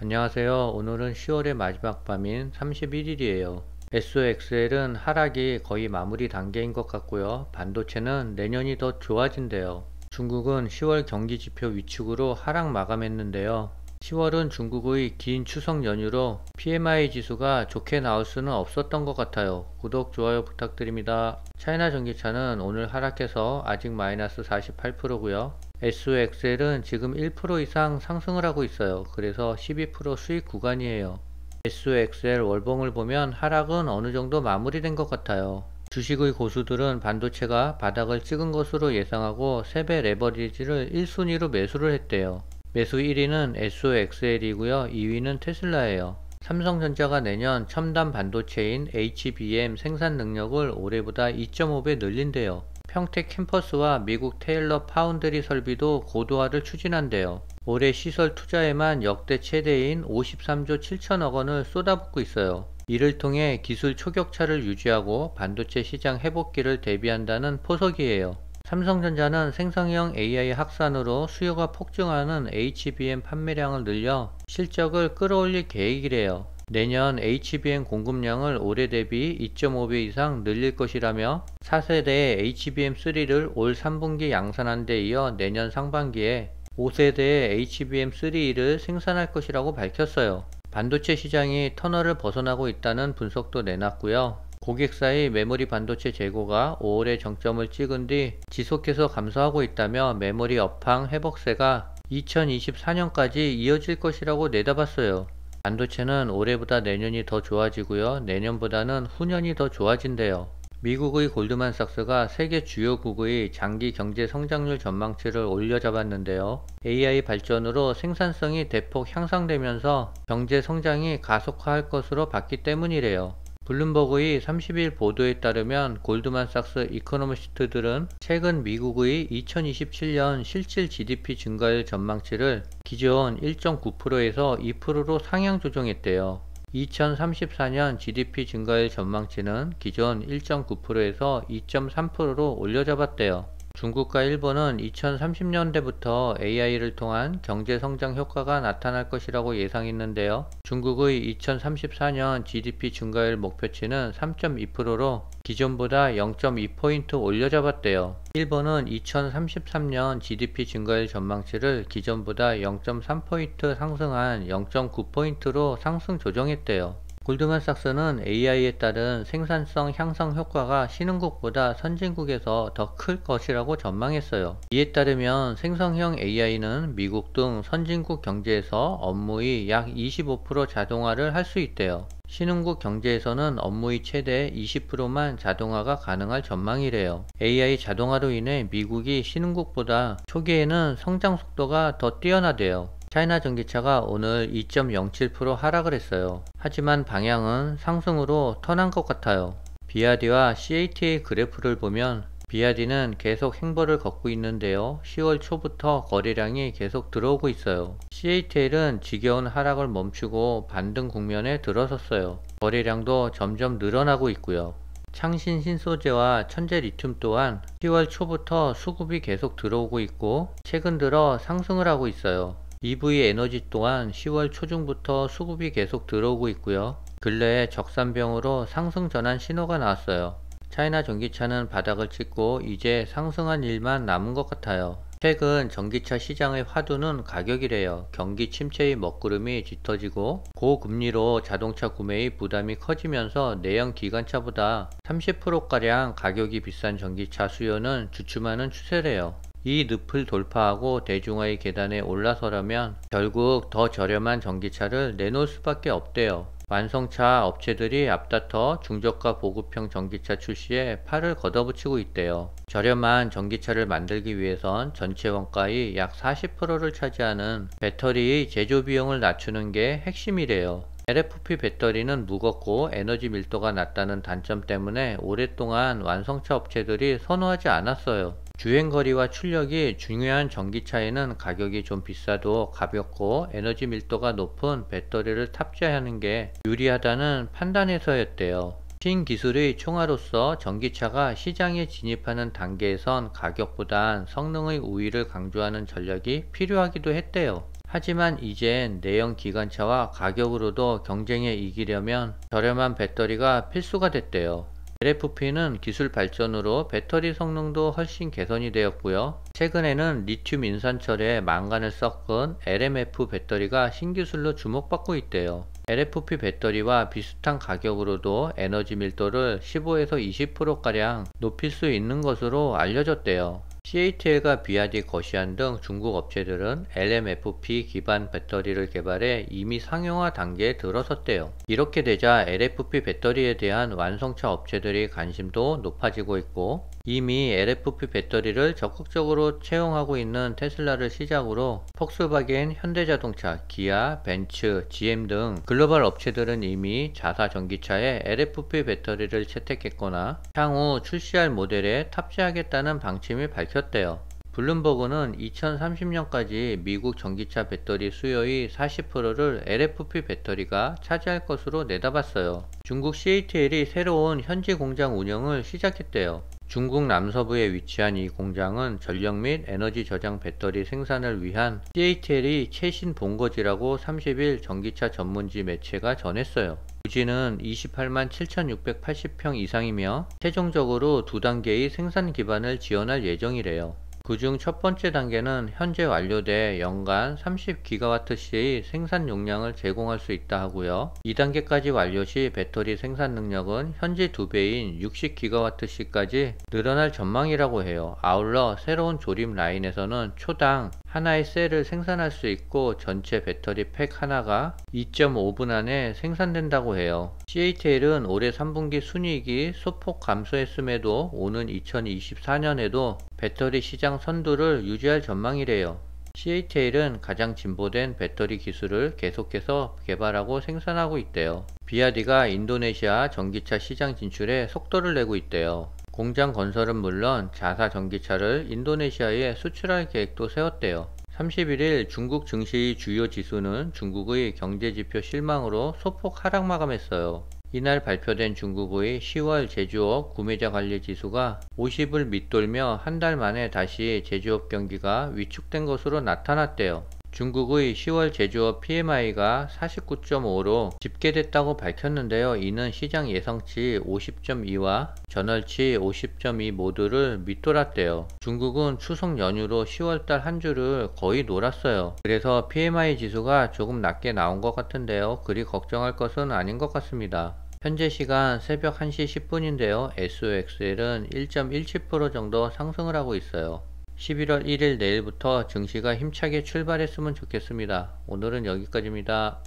안녕하세요. 오늘은 10월의 마지막 밤인 31일이에요. SOXL은 하락이 거의 마무리 단계인 것 같고요. 반도체는 내년이 더 좋아진대요. 중국은 10월 경기지표 위축으로 하락 마감했는데요. 10월은 중국의 긴 추석 연휴로 PMI 지수가 좋게 나올 수는 없었던 것 같아요. 구독, 좋아요 부탁드립니다. 차이나 전기차는 오늘 하락해서 아직 마이너스 48%고요. SOXL은 지금 1% 이상 상승을 하고 있어요. 그래서 12% 수익 구간이에요. SOXL 월봉을 보면 하락은 어느 정도 마무리된 것 같아요. 주식의 고수들은 반도체가 바닥을 찍은 것으로 예상하고 3배 레버리지를 1순위로 매수를 했대요. 매수 1위는 SOXL이고요. 2위는 테슬라예요. 삼성전자가 내년 첨단 반도체인 HBM 생산 능력을 올해보다 2.5배 늘린대요. 평택 캠퍼스와 미국 테일러 파운드리 설비도 고도화를 추진한대요. 올해 시설 투자에만 역대 최대인 53조 7천억 원을 쏟아붓고 있어요. 이를 통해 기술 초격차를 유지하고 반도체 시장 회복기를 대비한다는 포석이에요. 삼성전자는 생성형 AI 확산으로 수요가 폭증하는 HBM 판매량을 늘려 실적을 끌어올릴 계획이래요. 내년 HBM 공급량을 올해 대비 2.5배 이상 늘릴 것이라며 4세대 HBM3를 올 3분기 양산한 데 이어 내년 상반기에 5세대의 HBM3를 생산할 것이라고 밝혔어요. 반도체 시장이 터널을 벗어나고 있다는 분석도 내놨고요. 고객사의 메모리 반도체 재고가 5월에 정점을 찍은 뒤 지속해서 감소하고 있다며 메모리 업황 회복세가 2024년까지 이어질 것이라고 내다봤어요. 반도체는 올해보다 내년이 더 좋아지고요. 내년보다는 후년이 더 좋아진대요. 미국의 골드만삭스가 세계 주요국의 장기 경제 성장률 전망치를 올려잡았는데요. AI 발전으로 생산성이 대폭 향상되면서 경제 성장이 가속화할 것으로 봤기 때문이래요. 블룸버그의 30일 보도에 따르면 골드만삭스 이코노미스트들은 최근 미국의 2027년 실질 GDP 증가율 전망치를 기존 1.9%에서 2%로 상향 조정했대요. 2034년 GDP 증가율 전망치는 기존 1.9%에서 2.3%로 올려잡았대요. 중국과 일본은 2030년대부터 AI를 통한 경제 성장 효과가 나타날 것이라고 예상했는데요. 중국의 2034년 GDP 증가율 목표치는 3.2%로 기존보다 0.2포인트 올려잡았대요. 일본은 2033년 GDP 증가율 전망치를 기존보다 0.3포인트 상승한 0.9포인트로 상승 조정했대요. 골드만삭스는 AI에 따른 생산성 향상 효과가 신흥국보다 선진국에서 더 클 것이라고 전망했어요. 이에 따르면 생성형 AI는 미국 등 선진국 경제에서 업무의 약 25% 자동화를 할 수 있대요. 신흥국 경제에서는 업무의 최대 20%만 자동화가 가능할 전망이래요. AI 자동화로 인해 미국이 신흥국보다 초기에는 성장 속도가 더 뛰어나대요. 차이나 전기차가 오늘 2.07% 하락을 했어요. 하지만 방향은 상승으로 턴한 것 같아요. 비아디와 CATL 그래프를 보면 비아디는 계속 횡보를 걷고 있는데요. 10월 초부터 거래량이 계속 들어오고 있어요. CATL은 지겨운 하락을 멈추고 반등 국면에 들어섰어요. 거래량도 점점 늘어나고 있고요. 창신 신소재와 천재 리튬 또한 10월 초부터 수급이 계속 들어오고 있고 최근 들어 상승을 하고 있어요. EV 에너지 또한 10월 초중부터 수급이 계속 들어오고 있고요. 근래에 적산병으로 상승 전환 신호가 나왔어요. 차이나 전기차는 바닥을 찍고 이제 상승한 일만 남은 것 같아요. 최근 전기차 시장의 화두는 가격이래요. 경기 침체의 먹구름이 짙어지고 고금리로 자동차 구매의 부담이 커지면서 내연 기관차보다 30%가량 가격이 비싼 전기차 수요는 주춤하는 추세래요. 이 늪을 돌파하고 대중화의 계단에 올라서려면 결국 더 저렴한 전기차를 내놓을 수밖에 없대요. 완성차 업체들이 앞다퉈 중저가 보급형 전기차 출시에 팔을 걷어붙이고 있대요. 저렴한 전기차를 만들기 위해선 전체 원가의 약 40%를 차지하는 배터리의 제조 비용을 낮추는 게 핵심이래요. LFP 배터리는 무겁고 에너지 밀도가 낮다는 단점 때문에 오랫동안 완성차 업체들이 선호하지 않았어요. 주행거리와 출력이 중요한 전기차에는 가격이 좀 비싸도 가볍고 에너지 밀도가 높은 배터리를 탑재하는 게 유리하다는 판단에서였대요. 신기술의 총알로서 전기차가 시장에 진입하는 단계에선 가격보단 성능의 우위를 강조하는 전략이 필요하기도 했대요. 하지만 이젠 내연 기관차와 가격으로도 경쟁에 이기려면 저렴한 배터리가 필수가 됐대요. LFP는 기술 발전으로 배터리 성능도 훨씬 개선이 되었고요. 최근에는 리튬 인산철에 망간을 섞은 LMF 배터리가 신기술로 주목받고 있대요. LFP 배터리와 비슷한 가격으로도 에너지 밀도를 15에서 20%가량 높일 수 있는 것으로 알려졌대요. CATL과 비아디, 거시안 등 중국 업체들은 LMFP 기반 배터리를 개발해 이미 상용화 단계에 들어섰대요. 이렇게 되자 LFP 배터리에 대한 완성차 업체들의 관심도 높아지고 있고, 이미 LFP 배터리를 적극적으로 채용하고 있는 테슬라를 시작으로 폭스바겐, 현대자동차, 기아, 벤츠, GM 등 글로벌 업체들은 이미 자사 전기차에 LFP 배터리를 채택했거나 향후 출시할 모델에 탑재하겠다는 방침을 밝혔대요. 블룸버그는 2030년까지 미국 전기차 배터리 수요의 40%를 LFP 배터리가 차지할 것으로 내다봤어요. 중국 CATL이 새로운 현지 공장 운영을 시작했대요. 중국 남서부에 위치한 이 공장은 전력 및 에너지 저장 배터리 생산을 위한 CATL의 최신 본거지라고 30일 전기차 전문지 매체가 전했어요. 부지는 28만 7,680평 이상이며 최종적으로 두 단계의 생산 기반을 지원할 예정이래요. 그중 첫 번째 단계는 현재 완료돼 연간 30GWh의 생산 용량을 제공할 수 있다 하고요. 2단계까지 완료 시 배터리 생산 능력은 현재 2배인 60GWh까지 늘어날 전망이라고 해요. 아울러 새로운 조립 라인에서는 초당 하나의 셀을 생산할 수 있고 전체 배터리 팩 하나가 2.5분 안에 생산된다고 해요. CATL은 올해 3분기 순이익이 소폭 감소했음에도 오는 2024년에도 배터리 시장 선두를 유지할 전망이래요. CATL은 가장 진보된 배터리 기술을 계속해서 개발하고 생산하고 있대요. 비아디가 인도네시아 전기차 시장 진출에 속도를 내고 있대요. 공장 건설은 물론 자사 전기차를 인도네시아에 수출할 계획도 세웠대요. 31일 중국 증시의 주요 지수는 중국의 경제지표 실망으로 소폭 하락 마감했어요. 이날 발표된 중국의 10월 제조업 구매자 관리 지수가 50을 밑돌며 한 달 만에 다시 제조업 경기가 위축된 것으로 나타났대요. 중국의 10월 제조업 PMI가 49.5로 집계됐다고 밝혔는데요. 이는 시장 예상치 50.2와 전월치 50.2 모두를 밑돌았대요. 중국은 추석 연휴로 10월달 한 주를 거의 놀았어요. 그래서 PMI 지수가 조금 낮게 나온 것 같은데요. 그리 걱정할 것은 아닌 것 같습니다. 현재 시간 새벽 1시 10분인데요. SOXL은 1.17% 정도 상승을 하고 있어요. 11월 1일 내일부터 증시가 힘차게 출발했으면 좋겠습니다. 오늘은 여기까지입니다.